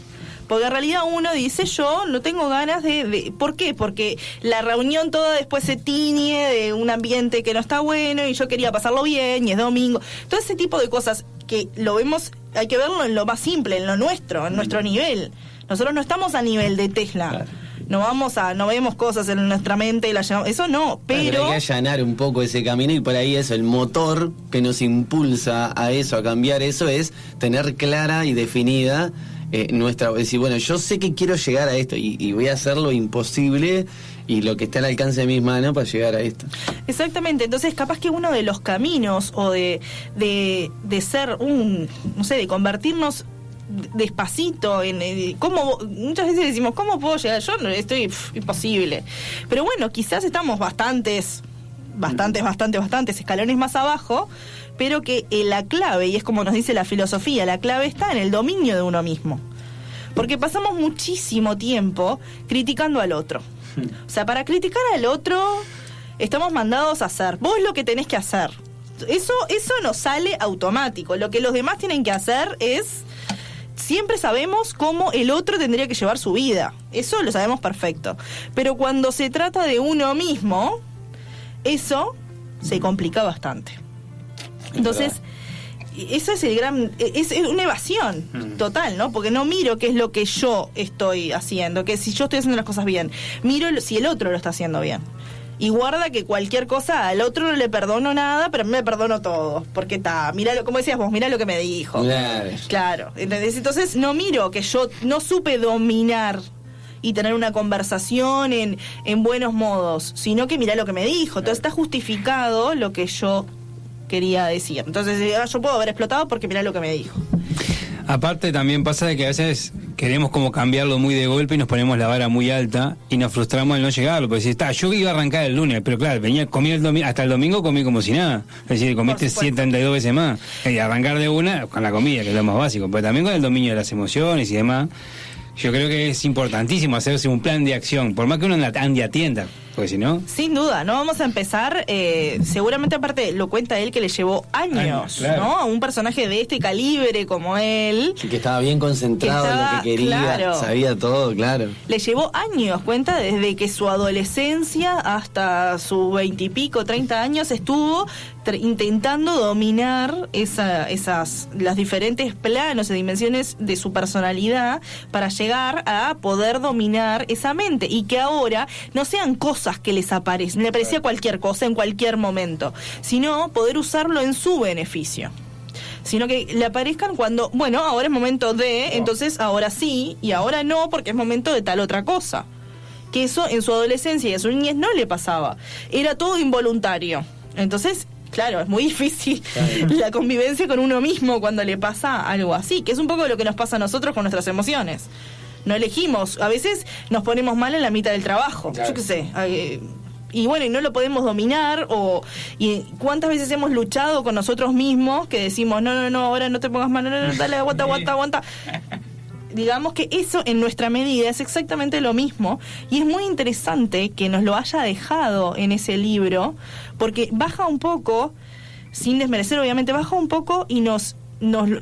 Porque en realidad uno dice, yo no tengo ganas de... ¿Por qué? Porque la reunión toda después se tiñe de un ambiente que no está bueno y yo quería pasarlo bien y es domingo. Todo ese tipo de cosas que lo vemos, hay que verlo en lo más simple, en lo nuestro, en nuestro nivel. Nosotros no estamos a nivel de Tesla. Claro. no vemos cosas en nuestra mente y las llevamos, eso no, pero hay que allanar un poco ese camino y por ahí eso, el motor que nos impulsa a eso, a cambiar eso, es tener clara y definida decir, bueno, yo sé que quiero llegar a esto y voy a hacer lo imposible y lo que está al alcance de mis manos para llegar a esto. Exactamente, entonces capaz que uno de los caminos o de ser de convertirnos despacito en cómo, muchas veces decimos, ¿cómo puedo llegar? Yo no estoy imposible. Pero bueno, quizás estamos bastantes escalones más abajo, pero que la clave, y es como nos dice la filosofía, la clave está en el dominio de uno mismo. Porque pasamos muchísimo tiempo criticando al otro. O sea, para criticar al otro estamos mandados a hacer. Vos lo que tenés que hacer. Eso nos sale automático. Lo que los demás tienen que hacer es... Siempre sabemos cómo el otro tendría que llevar su vida. Eso lo sabemos perfecto. Pero cuando se trata de uno mismo, eso se complica bastante. Entonces, eso es es una evasión total, ¿no? Porque no miro qué es lo que yo estoy haciendo, que si yo estoy haciendo las cosas bien, miro si el otro lo está haciendo bien. Y guarda que cualquier cosa al otro no le perdono nada, pero a mí me perdono todo. Porque como decías vos, mirá lo que me dijo. Claro. Entonces no miro que yo no supe dominar y tener una conversación en buenos modos, sino que mirá lo que me dijo. Entonces está justificado lo que yo quería decir. Entonces yo puedo haber explotado porque mirá lo que me dijo. Aparte también pasa de que a veces queremos como cambiarlo muy de golpe y nos ponemos la vara muy alta y nos frustramos al no llegarlo, porque si yo iba a arrancar el lunes, pero claro, comí hasta el domingo comí como si nada, es decir, comiste 72 veces más, y arrancar de una con la comida, que es lo más básico, pero también con el dominio de las emociones y demás. Yo creo que es importantísimo hacerse un plan de acción, por más que uno ande a tienda, porque si no... Sin duda, no vamos a empezar, seguramente aparte lo cuenta él que le llevó años, claro, ¿no? A un personaje de este calibre como él. Y que estaba bien concentrado en lo que quería, claro, sabía todo, claro. Le llevó años, cuenta, desde que su adolescencia hasta sus 20 y pico, 30 años estuvo intentando dominar las diferentes planos y dimensiones de su personalidad para llegar a poder dominar esa mente y que ahora no sean cosas que les aparecen, le aparecía cualquier cosa en cualquier momento, sino poder usarlo en su beneficio. Sino que le aparezcan cuando, bueno, ahora es momento de, entonces ahora sí y ahora no porque es momento de tal otra cosa. Que eso en su adolescencia y en su niñez no le pasaba. Era todo involuntario. Entonces, claro, es muy difícil la convivencia con uno mismo cuando le pasa algo así, que es un poco lo que nos pasa a nosotros con nuestras emociones. No elegimos, a veces nos ponemos mal en la mitad del trabajo, claro, yo qué sé, y bueno, y no lo podemos dominar, y cuántas veces hemos luchado con nosotros mismos que decimos, no, ahora no te pongas mal, no, dale, aguanta. Digamos que eso en nuestra medida es exactamente lo mismo, y es muy interesante que nos lo haya dejado en ese libro, porque baja un poco, sin desmerecer obviamente, baja un poco y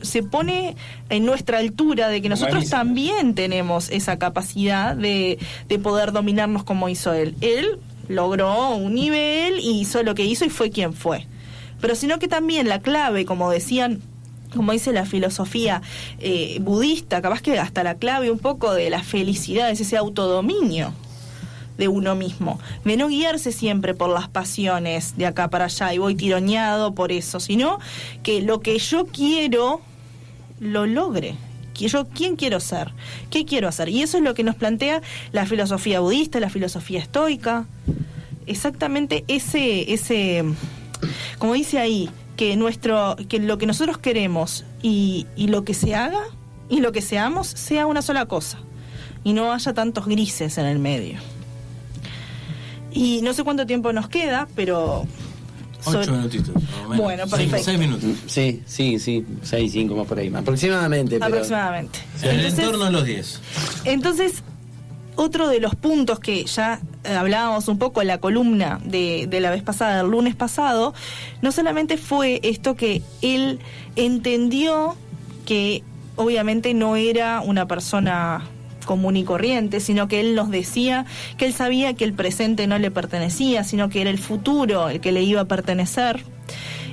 se pone en nuestra altura de que nosotros también tenemos esa capacidad de poder dominarnos como hizo él. Él logró un nivel y hizo lo que hizo y fue quien fue. Pero sino que también la clave, como decían, como dice la filosofía budista, capaz que hasta la clave un poco de la felicidad es ese autodominio de uno mismo, de no guiarse siempre por las pasiones de acá para allá y voy tironeado por eso, sino que lo que yo quiero lo logre. ¿Quién quiero ser? ¿Qué quiero hacer? Y eso es lo que nos plantea la filosofía budista, la filosofía estoica. Exactamente ese como dice ahí, que lo que nosotros queremos y lo que se haga y lo que seamos sea una sola cosa y no haya tantos grises en el medio. Y no sé cuánto tiempo nos queda, pero... 8 minutitos. Bueno, perfecto. 6 minutos. Sí, 6, 5 más por ahí. Aproximadamente. Aproximadamente. En el entorno de los 10. Entonces, otro de los puntos que ya hablábamos un poco en la columna de la vez pasada, del lunes pasado, no solamente fue esto que él entendió que obviamente no era una persona común y corriente, sino que él nos decía que él sabía que el presente no le pertenecía, sino que era el futuro el que le iba a pertenecer,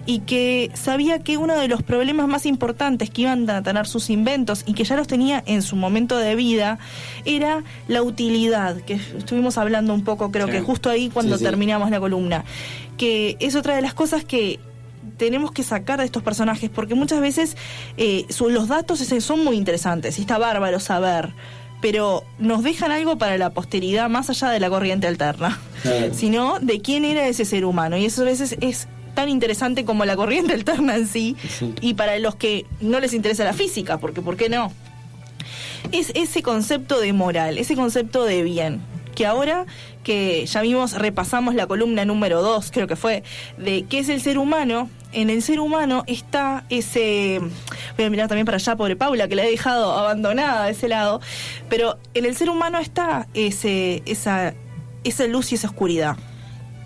y que sabía que uno de los problemas más importantes que iban a tener sus inventos y que ya los tenía en su momento de vida era la utilidad, que estuvimos hablando un poco, creo que justo ahí cuando terminamos la columna, que es otra de las cosas que tenemos que sacar de estos personajes, porque muchas veces los datos son muy interesantes y está bárbaro saber, pero nos dejan algo para la posteridad más allá de la corriente alterna, sino de quién era ese ser humano, y eso a veces es tan interesante como la corriente alterna en sí, y para los que no les interesa la física, porque ¿por qué no? Es ese concepto de moral, ese concepto de bien, que ahora que ya vimos, repasamos la columna número 2, creo que fue, de qué es el ser humano. En el ser humano está ese... Voy a mirar también para allá, pobre Paula, que la he dejado abandonada de ese lado. Pero en el ser humano está esa luz y esa oscuridad.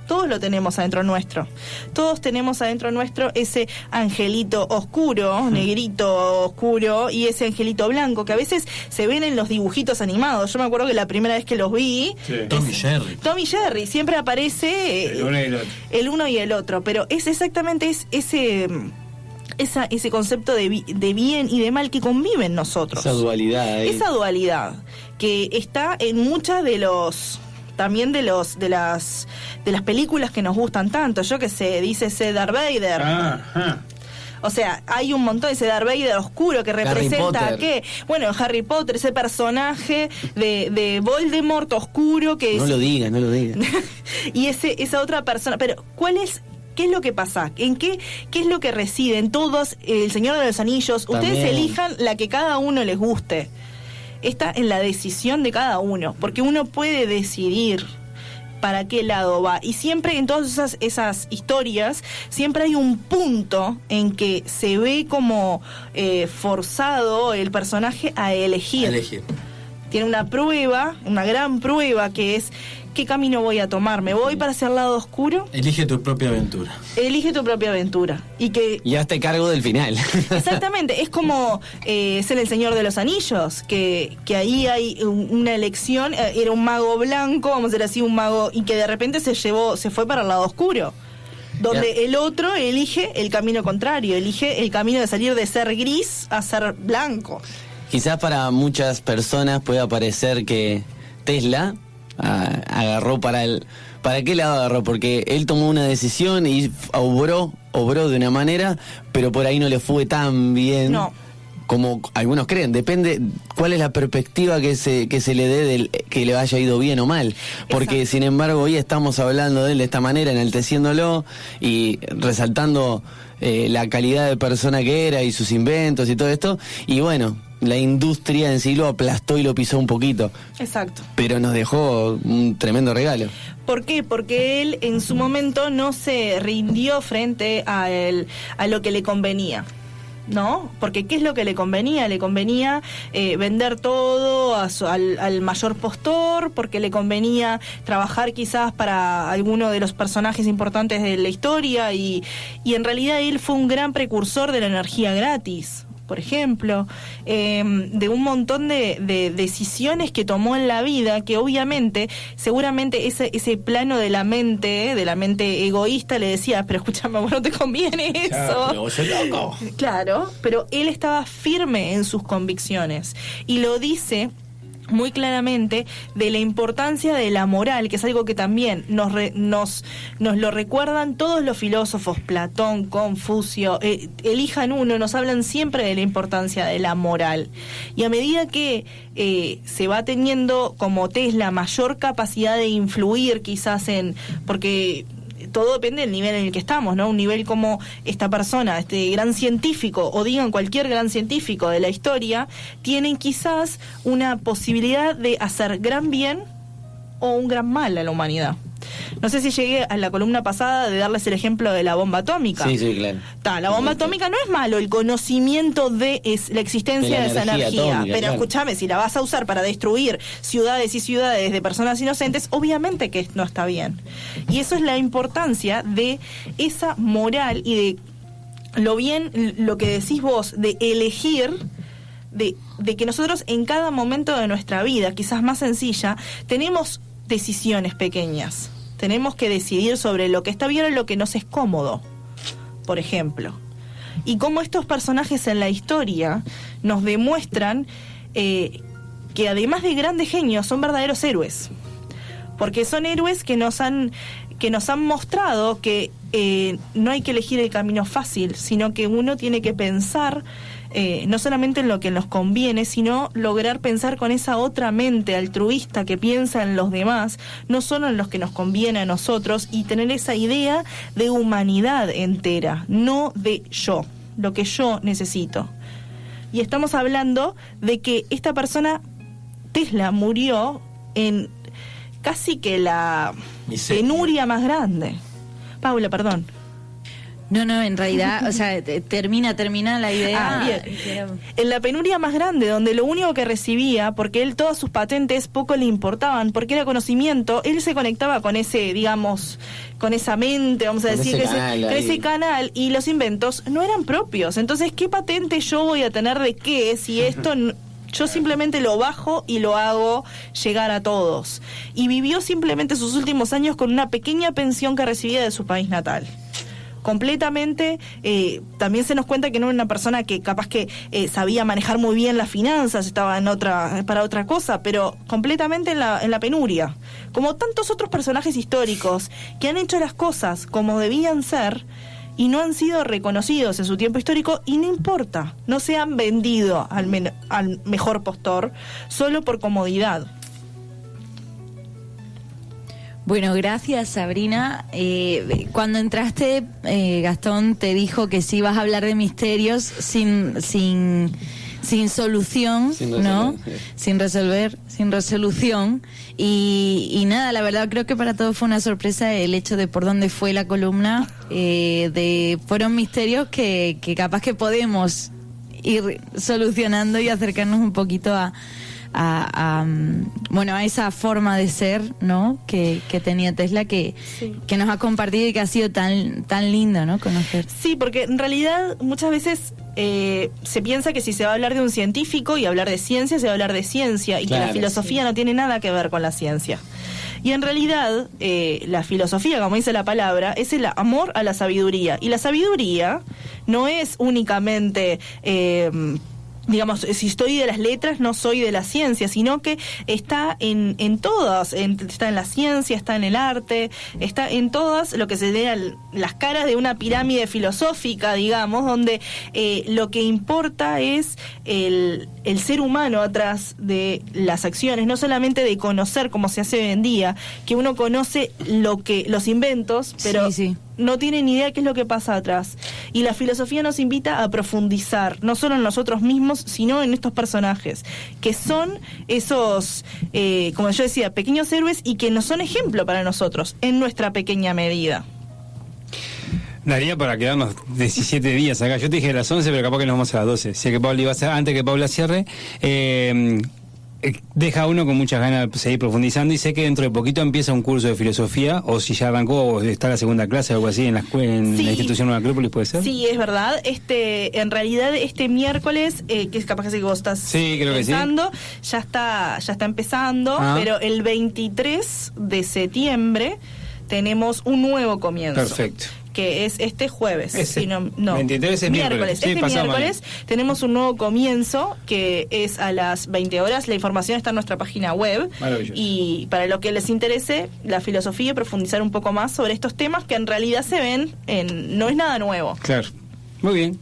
Todos lo tenemos adentro nuestro. Todos tenemos adentro nuestro ese angelito oscuro, negrito oscuro, y ese angelito blanco, que a veces se ven en los dibujitos animados. Yo me acuerdo que la primera vez que los vi... Tom y Jerry. Siempre aparece el uno y el otro. Pero es exactamente ese concepto de bien y de mal que convive en nosotros. Esa dualidad. Esa dualidad que está en muchas de las películas que nos gustan tanto. Yo que sé, dice ese Darth Vader. O sea, hay un montón de ese Darth Vader oscuro que representa a qué. Bueno, Harry Potter, ese personaje de Voldemort oscuro que no lo digas. Y esa otra persona. Pero, ¿qué es lo que pasa? ¿Qué es lo que reside en todos? El Señor de los Anillos. También. Ustedes elijan la que cada uno les guste. Está en la decisión de cada uno, porque uno puede decidir para qué lado va, y siempre en todas esas historias siempre hay un punto en que se ve como forzado el personaje a elegir. Tiene una prueba, una gran prueba, que es ¿qué camino voy a tomar? ¿Me voy para hacia el lado oscuro? Elige tu propia aventura. Elige tu propia aventura. Y hazte cargo del final. Exactamente, es como es en El Señor de los Anillos, que ahí hay una elección, era un mago blanco, vamos a decir así, un mago, y que de repente se fue para el lado oscuro. Donde el otro elige el camino contrario, elige el camino de salir de ser gris a ser blanco. Quizás para muchas personas pueda parecer que Tesla agarró ¿para qué lado agarró? Porque él tomó una decisión y obró de una manera, pero por ahí no le fue tan bien como algunos creen. Depende cuál es la perspectiva que se le dé que le haya ido bien o mal. Porque Exacto. Sin embargo hoy estamos hablando de él de esta manera, enalteciéndolo y resaltando la calidad de persona que era y sus inventos y todo esto. Y bueno, la industria en sí lo aplastó y lo pisó un poquito. Exacto. Pero nos dejó un tremendo regalo. ¿Por qué? Porque él en su momento no se rindió frente a lo que le convenía, ¿no? Porque ¿qué es lo que le convenía? Le convenía vender todo al mayor postor, porque le convenía trabajar quizás para alguno de los personajes importantes de la historia, y en realidad él fue un gran precursor de la energía gratis, por ejemplo, de un montón de decisiones que tomó en la vida, que obviamente, seguramente ese plano de la mente egoísta le decía, pero escúchame, vos no te conviene eso. Claro, vos sos loco. Claro, pero él estaba firme en sus convicciones y lo dice muy claramente de la importancia de la moral, que es algo que también nos lo recuerdan todos los filósofos, Platón, Confucio, elijan uno, nos hablan siempre de la importancia de la moral. Y a medida que se va teniendo, como Tesla, mayor capacidad de influir quizás porque todo depende del nivel en el que estamos, ¿no? Un nivel como esta persona, este gran científico, o digan cualquier gran científico de la historia, tienen quizás una posibilidad de hacer gran bien o un gran mal a la humanidad. No sé si llegué a la columna pasada de darles el ejemplo de la bomba atómica. Sí, claro. La bomba atómica no es malo, el conocimiento de la existencia de esa energía. Atómica, pero claro. Escúchame, si la vas a usar para destruir ciudades y ciudades de personas inocentes, obviamente que no está bien. Y eso es la importancia de esa moral y de lo que decís vos, de elegir, de que nosotros en cada momento de nuestra vida, quizás más sencilla, tenemos decisiones pequeñas. Tenemos que decidir sobre lo que está bien o lo que nos es cómodo, por ejemplo. Y cómo estos personajes en la historia nos demuestran que además de grandes genios son verdaderos héroes, porque son héroes que nos han mostrado que no hay que elegir el camino fácil, sino que uno tiene que pensar no solamente en lo que nos conviene, sino lograr pensar con esa otra mente altruista que piensa en los demás, no solo en los que nos conviene a nosotros, y tener esa idea de humanidad entera, no de yo, lo que yo necesito. Y estamos hablando de que esta persona, Tesla, murió en casi que la penuria más grande. Paula, perdón. No, en realidad, o sea, termina la idea. Bien. En la penuria más grande, donde lo único que recibía, porque él todas sus patentes poco le importaban, porque era conocimiento, él se conectaba con ese, digamos, con esa mente, vamos a Con decir, ese canal, y los inventos no eran propios. Entonces, ¿qué patente yo voy a tener de qué si esto yo simplemente lo bajo y lo hago llegar a todos? Y vivió simplemente sus últimos años con una pequeña pensión que recibía de su país natal. Completamente, también se nos cuenta que no era una persona que capaz que sabía manejar muy bien las finanzas, estaba para otra cosa, pero completamente en la penuria. Como tantos otros personajes históricos que han hecho las cosas como debían ser y no han sido reconocidos en su tiempo histórico, y no importa, no se han vendido al mejor postor solo por comodidad. Bueno, gracias, Sabrina. Cuando entraste, Gastón te dijo que sí ibas a hablar de misterios sin solución, ¿no? Sin resolución. Y nada, la verdad creo que para todos fue una sorpresa el hecho de por dónde fue la columna. Fueron misterios que capaz que podemos ir solucionando y acercarnos un poquito a esa forma de ser, ¿no? que tenía Tesla, que nos ha compartido y que ha sido tan lindo, ¿no? Conocer. Sí, porque en realidad muchas veces se piensa que si se va a hablar de un científico y hablar de ciencia, se va a hablar de ciencia, y claro, que la filosofía no tiene nada que ver con la ciencia. Y en realidad, la filosofía, como dice la palabra, es el amor a la sabiduría. Y la sabiduría no es únicamente digamos, si estoy de las letras, no soy de la ciencia, sino que está en todas, está en la ciencia, está en el arte, está en todas lo que se leen las caras de una pirámide filosófica, digamos, donde lo que importa es el ser humano atrás de las acciones, no solamente de conocer cómo se hace hoy en día, que uno conoce los inventos, pero sí. No tiene ni idea qué es lo que pasa atrás. Y la filosofía nos invita a profundizar, no solo en nosotros mismos, sino en estos personajes, que son esos, como yo decía, pequeños héroes, y que nos son ejemplo para nosotros, en nuestra pequeña medida. Daría para quedarnos 17 días acá. Yo te dije a las 11, pero capaz que nos vamos a las 12. Sé que Pablo iba a hacer, antes que Paula cierre. Deja uno con muchas ganas de seguir profundizando, y sé que dentro de poquito empieza un curso de filosofía, o si ya arrancó o está la segunda clase o algo así en la escuela, en la institución Nueva Acrópolis, ¿puede ser? Sí, es verdad. En realidad este miércoles, que es capaz que vos estás pensando, ya está empezando, pero el 23 de septiembre tenemos un nuevo comienzo. Perfecto. Que es este jueves. Sí, no, 23 es miércoles. Sí, miércoles tenemos un nuevo comienzo que es a las 20 horas. La información está en nuestra página web. Maravilloso. Y para lo que les interese la filosofía, y profundizar un poco más sobre estos temas que en realidad se ven no es nada nuevo. Claro. Muy bien.